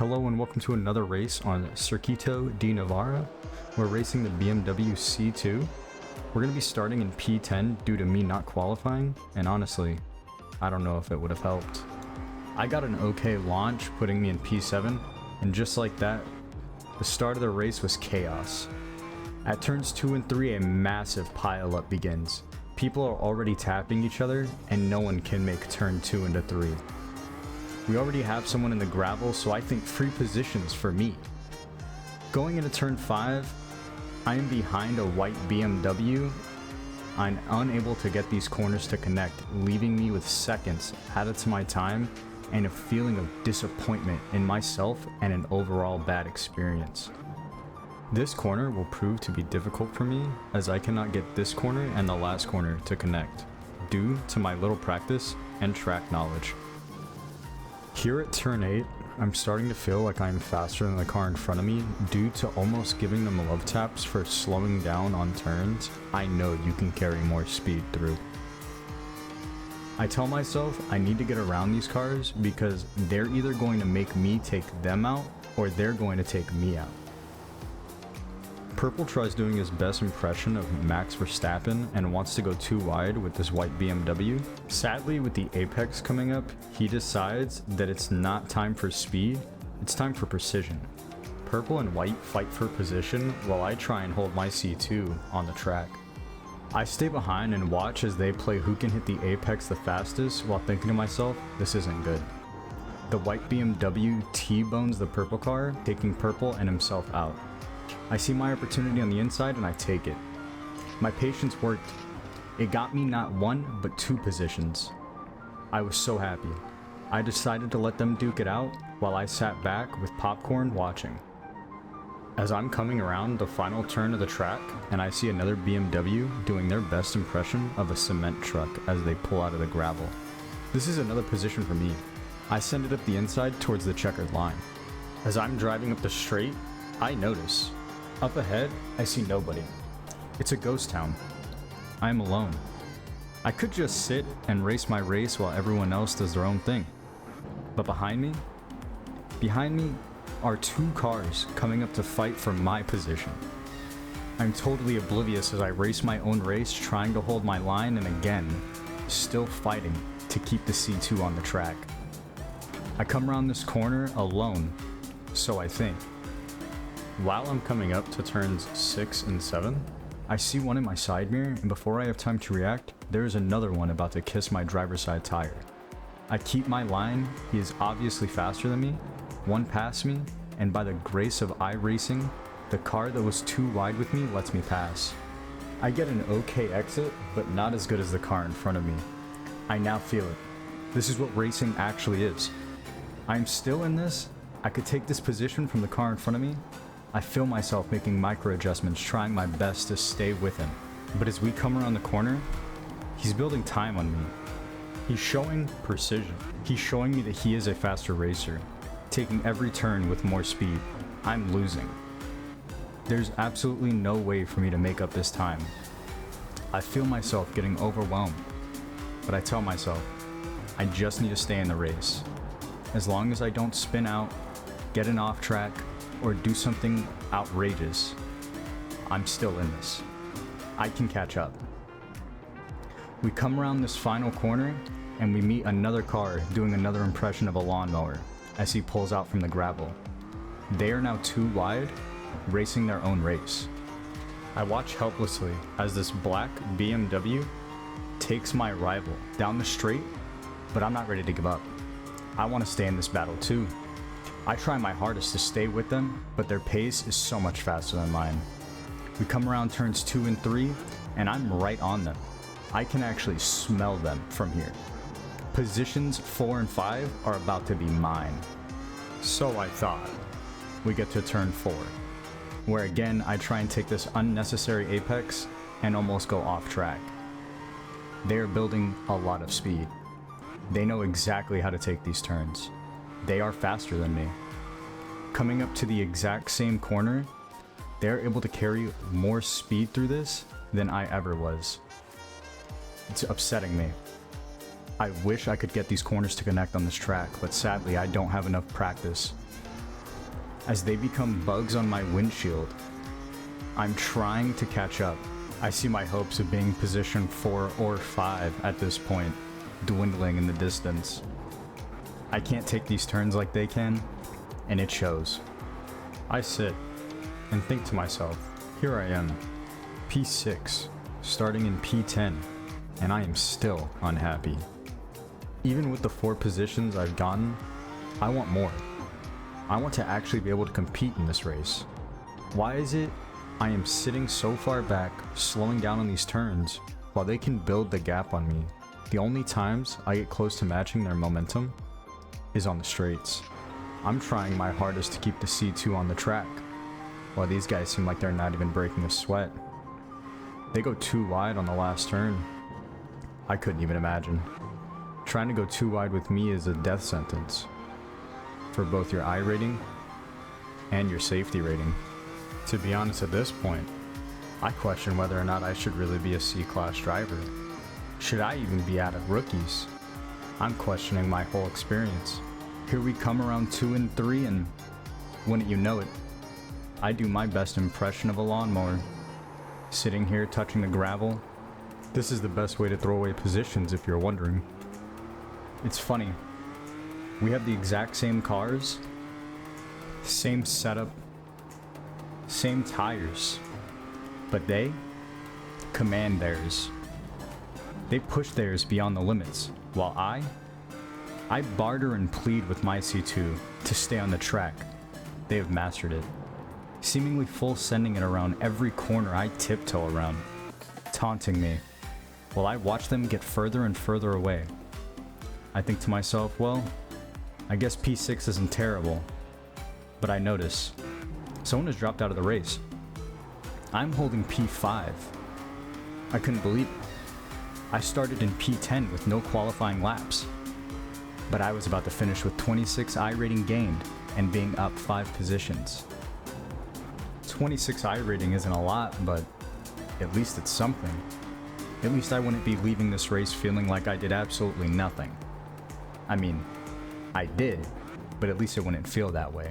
Hello and welcome to another race on Circuito di Navarra. We're racing the BMW C2. We're going to be starting in P10 due to me not qualifying, and honestly, I don't know if it would have helped. I got an okay launch putting me in P7, and just like that, the start of the race was chaos. At turns 2 and 3, a massive pile-up begins. People are already tapping each other, and no one can make turn 2 into 3. We already have someone in the gravel, so I think free positions for me. Going into turn 5, I am behind a white BMW. I'm unable to get these corners to connect, leaving me with seconds added to my time and a feeling of disappointment in myself and an overall bad experience. This corner will prove to be difficult for me as I cannot get this corner and the last corner to connect, due to my little practice and track knowledge. Here at turn 8, I'm starting to feel like I'm faster than the car in front of me due to almost giving them love taps for slowing down on turns. I know you can carry more speed through. I tell myself I need to get around these cars because they're either going to make me take them out or they're going to take me out. Purple tries doing his best impression of Max Verstappen and wants to go too wide with this white BMW. Sadly, with the apex coming up, he decides that it's not time for speed, it's time for precision. Purple and white fight for position while I try and hold my C2 on the track. I stay behind and watch as they play who can hit the apex the fastest while thinking to myself, this isn't good. The white BMW T-bones the purple car, taking purple and himself out. I see my opportunity on the inside and I take it. My patience worked. It got me not one, but 2 positions. I was so happy. I decided to let them duke it out while I sat back with popcorn watching. As I'm coming around the final turn of the track and I see another BMW doing their best impression of a cement truck as they pull out of the gravel. This is another position for me. I send it up the inside towards the checkered line. As I'm driving up the straight, I notice. Up ahead, I see nobody. It's a ghost town. I am alone. I could just sit and race my race while everyone else does their own thing. But behind me are 2 cars coming up to fight for my position. I'm totally oblivious as I race my own race, trying to hold my line and again, still fighting to keep the C2 on the track. I come around this corner alone, so I think. While I'm coming up to turns 6 and 7, I see one in my side mirror, and before I have time to react, there is another one about to kiss my driver's side tire. I keep my line, he is obviously faster than me, one past me, and by the grace of iRacing, the car that was too wide with me lets me pass. I get an okay exit, but not as good as the car in front of me. I now feel it. This is what racing actually is. I'm still in this. I could take this position from the car in front of me. I feel myself making micro adjustments, trying my best to stay with him. But as we come around the corner, he's building time on me. He's showing precision. He's showing me that he is a faster racer, taking every turn with more speed. I'm losing. There's absolutely no way for me to make up this time. I feel myself getting overwhelmed, but I tell myself, I just need to stay in the race. As long as I don't spin out, get an off track, or do something outrageous, I'm still in this. I can catch up. We come around this final corner and we meet another car doing another impression of a lawnmower as he pulls out from the gravel. They are now too wide, racing their own race. I watch helplessly as this black BMW takes my rival down the straight, but I'm not ready to give up. I want to stay in this battle too. I try my hardest to stay with them, but their pace is so much faster than mine. We come around turns 2 and 3, and I'm right on them. I can actually smell them from here. Positions 4 and 5 are about to be mine. So I thought. We get to turn 4, where again I try and take this unnecessary apex and almost go off track. They are building a lot of speed. They know exactly how to take these turns. They are faster than me. Coming up to the exact same corner, they're able to carry more speed through this than I ever was. It's upsetting me. I wish I could get these corners to connect on this track, but sadly I don't have enough practice. as they become bugs on my windshield. I'm trying to catch up. I see my hopes of being position 4 or 5 at this point dwindling in the distance. I can't take these turns like they can, and it shows. I sit and think to myself, here I am, P6, starting in P10, and I am still unhappy. Even with the 4 positions I've gotten, I want more. I want to actually be able to compete in this race. Why is it I am sitting so far back, slowing down on these turns, while they can build the gap on me? The only times I get close to matching their momentum is on the straights. I'm trying my hardest to keep the C2 on the track, while these guys seem like they're not even breaking a sweat. They go too wide on the last turn. I couldn't even imagine. Trying to go too wide with me is a death sentence for both your I rating and your safety rating. To be honest, at this point, I question whether or not I should really be a C-class driver. Should I even be out of rookies? I'm questioning my whole experience. Here we come around 2 and 3, and wouldn't you know it, I do my best impression of a lawnmower. Sitting here touching the gravel. This is the best way to throw away positions if you're wondering. It's funny. We have the exact same cars, same setup, same tires, but they command theirs. They push theirs beyond the limits, while I barter and plead with my C2 to stay on the track. They have mastered it, seemingly full sending it around every corner I tiptoe around, taunting me, while I watch them get further and further away. I think to myself, well, I guess P6 isn't terrible, but I notice someone has dropped out of the race. I'm holding P5. I couldn't believe it. I started in P10 with no qualifying laps, but I was about to finish with 26 I rating gained and being up 5 positions. 26 I rating isn't a lot, but at least it's something. At least I wouldn't be leaving this race feeling like I did absolutely nothing. I mean, I did, but at least it wouldn't feel that way.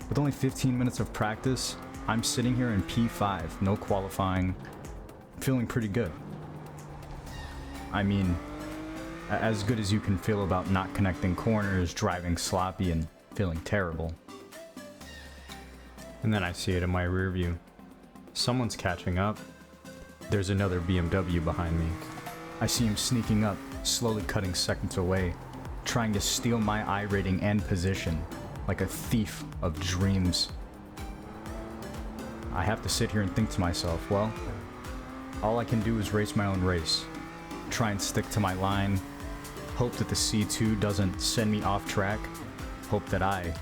With only 15 minutes of practice, I'm sitting here in P5, no qualifying, feeling pretty good. I mean, as good as you can feel about not connecting corners, driving sloppy, and feeling terrible. And then I see it in my rear view. Someone's catching up. There's another BMW behind me. I see him sneaking up, slowly cutting seconds away, trying to steal my I rating and position, like a thief of dreams. I have to sit here and think to myself, well, all I can do is race my own race. Try and stick to my line, hope that the C2 doesn't send me off track, hope that I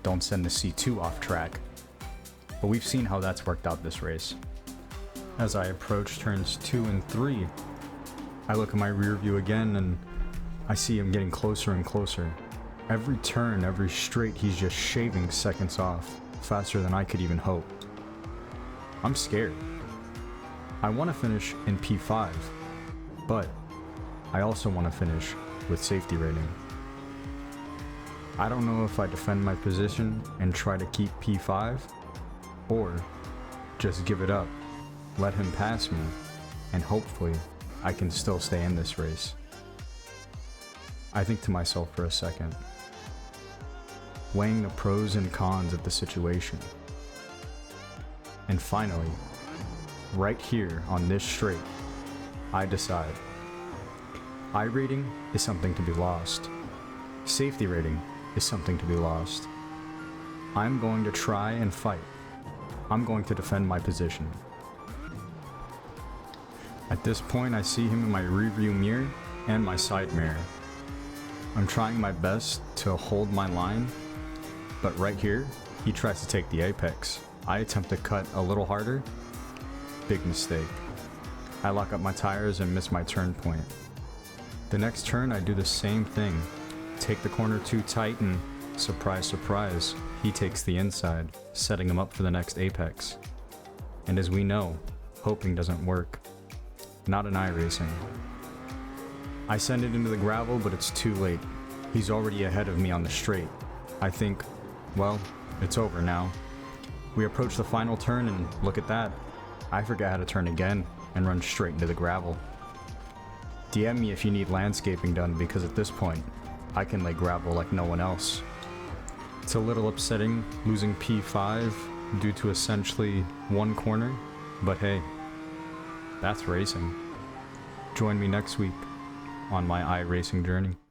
don't send the C2 off track. But we've seen how that's worked out this race. As I approach turns 2 and 3, I look at my rear view again and I see him getting closer and closer. Every turn, every straight, he's just shaving seconds off, faster than I could even hope. I'm scared. I want to finish in P5, but I also want to finish with safety rating. I don't know if I defend my position and try to keep P5, or just give it up, let him pass me, and hopefully I can still stay in this race. I think to myself for a second, weighing the pros and cons of the situation. And finally, right here on this straight, I decide. I rating is something to be lost. Safety rating is something to be lost. I'm going to try and fight. I'm going to defend my position. At this point, I see him in my rearview mirror and my side mirror. I'm trying my best to hold my line, but right here, he tries to take the apex. I attempt to cut a little harder. Big mistake. I lock up my tires and miss my turn point. The next turn, I do the same thing. Take the corner too tight and surprise, surprise, he takes the inside, setting him up for the next apex. And as we know, hoping doesn't work. Not in iRacing. I send it into the gravel, but it's too late. He's already ahead of me on the straight. I think, well, it's over now. We approach the final turn and look at that. I forget how to turn again and run straight into the gravel. DM me if you need landscaping done, because at this point, I can lay gravel like no one else. It's a little upsetting losing P5 due to essentially one corner, but hey, that's racing. Join me next week on my iRacing journey.